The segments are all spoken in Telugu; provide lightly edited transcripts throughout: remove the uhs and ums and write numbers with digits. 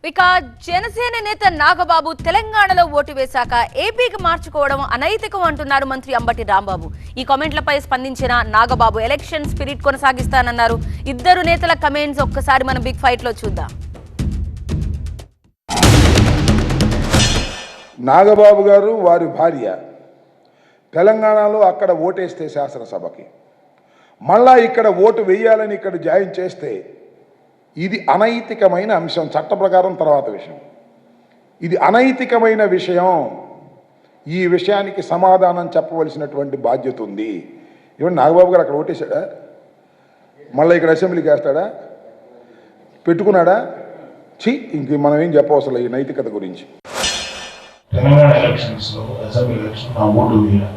ఇక జనసేన నేత నాగబాబు తెలంగాణలో ఓటు వేశాక ఏపీకి మార్చుకోవడం అనైతికం అంటున్నారు మంత్రి అంబటి రాంబాబు. ఈ కామెంట్లపై స్పందించిన నాగబాబు ఎలక్షన్ స్పిరిట్ కొనసాగిస్తానన్నారు. ఇద్దరు నేతల కమెంట్స్ ఒక్కసారి మనం బిగ్ ఫైట్ లో చూద్దాం. నాగబాబు గారు వారి భార్య తెలంగాణలో అక్కడ ఓటేస్తే శాసనసభకి మళ్ళా ఇక్కడ ఓటు వేయాలని ఇక్కడ జాయిన్ చేస్తే ఇది అనైతికమైన అంశం. చట్ట ప్రకారం తర్వాత విషయం. ఇది అనైతికమైన విషయం. ఈ విషయానికి సమాధానం చెప్పవలసినటువంటి బాధ్యత ఉంది. ఏమంటే నాగబాబు గారు అక్కడ ఓటేశాడా? మళ్ళీ ఇక్కడ అసెంబ్లీకి వేస్తాడా? పెట్టుకున్నాడా? ఇంక మనం ఏం చెప్పవసరం ఈ నైతికత గురించి. తెలంగాణ ఎలక్షన్స్లో అసెంబ్లీ ఎలక్షన్ నా ఓటు వేయాలి.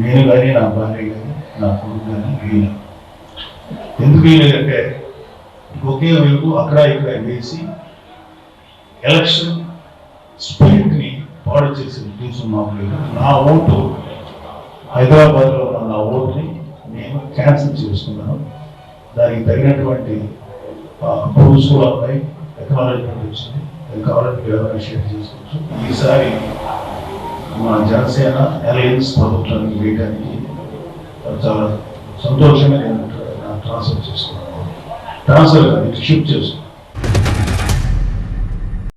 నేను కానీ నా భార్య కానీ నా కొడుకు కానీ వేయాలి. ఎందుకు వేయలేదంటే ఒకే వైపు అక్కడ ఇక్కడ వేసి ఎలక్షన్ స్పిరిట్ని పాడు చేసే ఉద్దేశం మాకు లేదు. నా ఓటు హైదరాబాద్లో ఉన్న నా ఓటుని నేను క్యాన్సిల్ చేసుకున్నాను. దానికి తగినటువంటి ప్రూఫ్స్ కూడా ఉన్నాయి. ఎకనాలజీ వచ్చింది. అది కావాలంటే ఎవరైనా షేర్ చేసుకోవచ్చు. ఈసారి మా జనసేన అలయన్స్ ప్రభుత్వానికి వేయడానికి చాలా సంతోషంగా నేను ట్రాన్స్ఫర్ చేసుకున్నాను. ట్రాన్స్ఫర్ షిఫ్ట్ చేసుకున్నాను.